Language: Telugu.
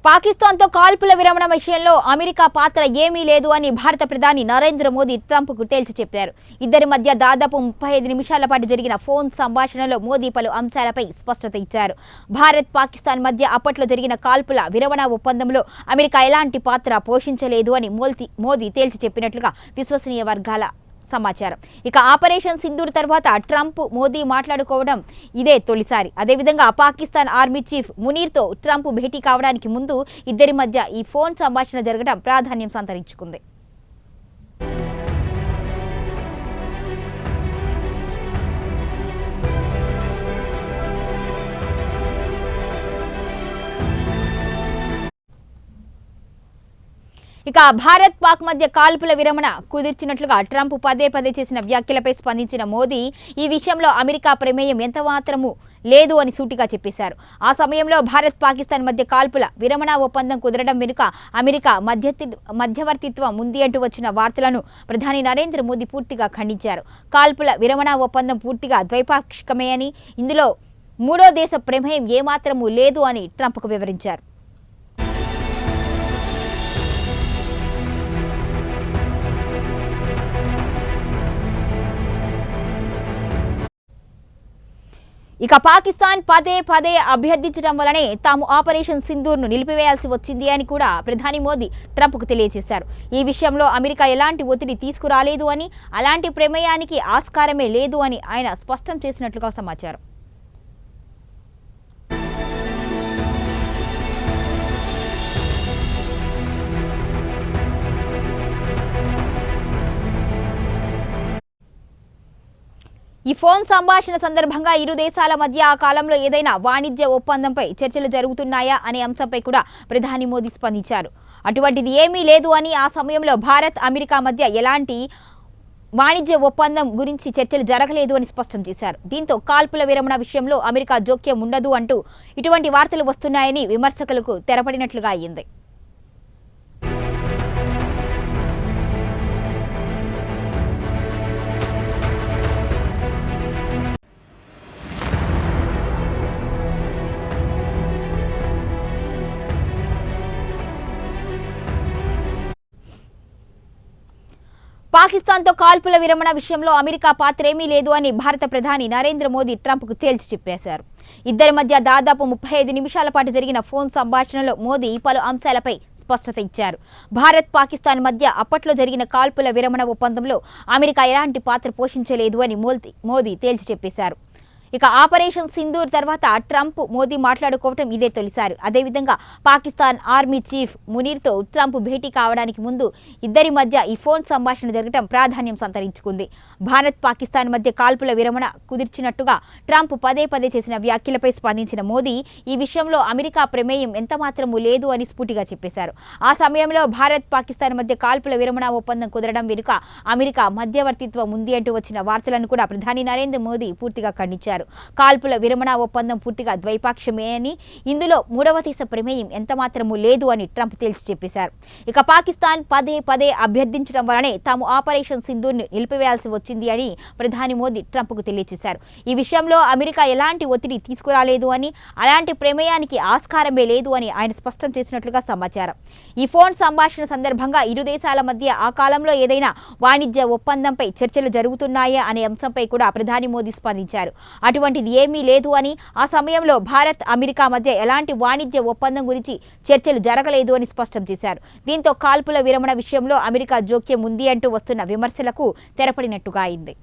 పాకిస్తాన్తో కాల్పుల విరమణ విషయంలో అమెరికా పాత్ర ఏమీ లేదు అని భారత ప్రధాని నరేంద్ర మోదీ ట్రంప్కు తేల్చి చెప్పారు. ఇద్దరి మధ్య దాదాపు 35 నిమిషాల పాటు జరిగిన ఫోన్ సంభాషణలో మోదీ పలు అంశాలపై స్పష్టత ఇచ్చారు. భారత్ పాకిస్తాన్ మధ్య అప్పట్లో జరిగిన కాల్పుల విరమణ ఒప్పందంలో అమెరికా ఎలాంటి పాత్ర పోషించలేదు అని మోదీ తేల్చి చెప్పినట్లుగా విశ్వసనీయ వర్గాల సమాచారం. ఇక ఆపరేషన్ సింధూర్ తర్వాత ట్రంప్ మోదీ మాట్లాడుకోవడం ఇదే తొలిసారి. అదేవిధంగా పాకిస్తాన్ ఆర్మీ చీఫ్ మునీర్తో ట్రంప్ భేటీ కావడానికి ముందు ఇద్దరి మధ్య ఈ ఫోన్ సంభాషణ జరగడం ప్రాధాన్యం సంతరించుకుంది. ఇక భారత్ పాక్ మధ్య కాల్పుల విరమణ కుదిర్చినట్లుగా ట్రంప్ పదే చేసిన వ్యాఖ్యలపై స్పందించిన మోదీ ఈ విషయంలో అమెరికా ప్రమేయం ఎంత మాత్రమూ లేదు అని సూటిగా చెప్పేశారు. ఆ సమయంలో భారత్ పాకిస్తాన్ మధ్య కాల్పుల విరమణ ఒప్పందం కుదరడం వెనుక అమెరికా మధ్యవర్తిత్వం ఉంది అంటూ వచ్చిన వార్తలను ప్రధాని నరేంద్ర మోదీ పూర్తిగా ఖండించారు. కాల్పుల విరమణ ఒప్పందం పూర్తిగా ద్వైపాక్షికమే అని, ఇందులో మూడో దేశ ప్రమేయం ఏమాత్రమూ లేదు అని ట్రంప్కు వివరించారు. ఇక పాకిస్తాన్ పదే అభ్యర్థించడం వల్లనే తాము ఆపరేషన్ సింధూర్ను నిలిపివేయాల్సి వచ్చింది అని కూడా ప్రధాని మోదీ ట్రంప్కు తెలియజేశారు. ఈ విషయంలో అమెరికా ఎలాంటి ఒత్తిడి తీసుకురాలేదు అని, అలాంటి ప్రమేయానికి ఆస్కారమే లేదు అని ఆయన స్పష్టం చేసినట్లుగా సమాచారం. ఈ ఫోన్ సంభాషణ సందర్భంగా ఇరు దేశాల మధ్య ఆ కాలంలో ఏదైనా వాణిజ్య ఒప్పందంపై చర్చలు జరుగుతున్నాయా అనే అంశంపై కూడా ప్రధాని మోదీ స్పందించారు. అటువంటిది ఏమీ లేదు అని, ఆ సమయంలో భారత్ అమెరికా మధ్య ఎలాంటి వాణిజ్య ఒప్పందం గురించి చర్చలు జరగలేదు అని స్పష్టం చేశారు. దీంతో కాల్పుల విరమణ విషయంలో అమెరికా జోక్యం ఉండదు అంటూ ఇటువంటి వార్తలు వస్తున్నాయని విమర్శకులకు తెరపడినట్లుగా అయ్యింది. పాకిస్తాన్తో కాల్పుల విరమణ విషయంలో అమెరికా పాత్ర ఏమీ లేదు అని భారత ప్రధాని నరేంద్ర మోదీ ట్రంప్కు తేల్చి చెప్పేశారు. ఇద్దరి మధ్య దాదాపు 35 నిమిషాల పాటు జరిగిన ఫోన్ సంభాషణలో మోదీ పలు అంశాలపై స్పష్టత ఇచ్చారు. భారత్ పాకిస్తాన్ మధ్య అప్పట్లో జరిగిన కాల్పుల విరమణ ఒప్పందంలో అమెరికా ఎలాంటి పాత్ర పోషించలేదు అని మోదీ తేల్చి చెప్పేశారు. ఇక ఆపరేషన్ సింధూర్ తర్వాత ట్రంప్ మోదీ మాట్లాడుకోవడం ఇదే తొలిసారి. అదేవిధంగా పాకిస్తాన్ ఆర్మీ చీఫ్ మునీర్తో ట్రంప్ భేటీ కావడానికి ముందు ఇద్దరి మధ్య ఈ ఫోన్ సంభాషణ జరగడం ప్రాధాన్యం సంతరించుకుంది. భారత్ పాకిస్తాన్ మధ్య కాల్పుల విరమణ కుదిర్చినట్టుగా ట్రంప్ పదే చేసిన వ్యాఖ్యలపై స్పందించిన మోదీ ఈ విషయంలో అమెరికా ప్రమేయం ఎంత మాత్రమూ లేదు అని స్ఫూర్తిగా చెప్పేశారు. ఆ సమయంలో భారత్ పాకిస్తాన్ మధ్య కాల్పుల విరమణ ఒప్పందం కుదరడం వెనుక అమెరికా మధ్యవర్తిత్వం ఉంది అంటూ వచ్చిన వార్తలను కూడా ప్రధాని నరేంద్ర మోదీ పూర్తిగా ఖండించారు. కాల్పుల విరమణ ఒప్పందం పూర్తిగా ద్వైపాక్షికమే అని, ఇందులో మూడవ దేశ ప్రమేయం ఎంత మాత్రమూ లేదు అని ట్రంప్ తేల్చి చెప్పేశారు. ఇక పాకిస్తాన్ పదే అభ్యర్థించడం వల్లనే తాము ఆపరేషన్ సింధూర్ను నిలిపివేయాల్సి వచ్చింది అని ప్రధాని మోదీ ట్రంప్కు తెలియజేశారు. ఈ విషయంలో అమెరికా ఎలాంటి ఒత్తిడి తీసుకురాలేదు అని, అలాంటి ప్రమేయానికి ఆస్కారమే లేదు అని ఆయన స్పష్టం చేసినట్లుగా సమాచారం. ఈ ఫోన్ సంభాషణ సందర్భంగా ఇరు దేశాల మధ్య ఆ కాలంలో ఏదైనా వాణిజ్య ఒప్పందంపై చర్చలు జరుగుతున్నాయా అనే అంశంపై కూడా ప్రధాని మోదీ స్పందించారు. అటువంటిది ఏమీ లేదు అని, ఆ సమయంలో భారత్ అమెరికా మధ్య ఎలాంటి వాణిజ్య ఒప్పందం గురించి చర్చలు జరగలేదు అని స్పష్టం చేశారు. దీంతో కాల్పుల విరమణ విషయంలో అమెరికా జోక్యం ఉంది అంటూ వస్తున్న విమర్శలకు తెరపడినట్టుగా అయింది.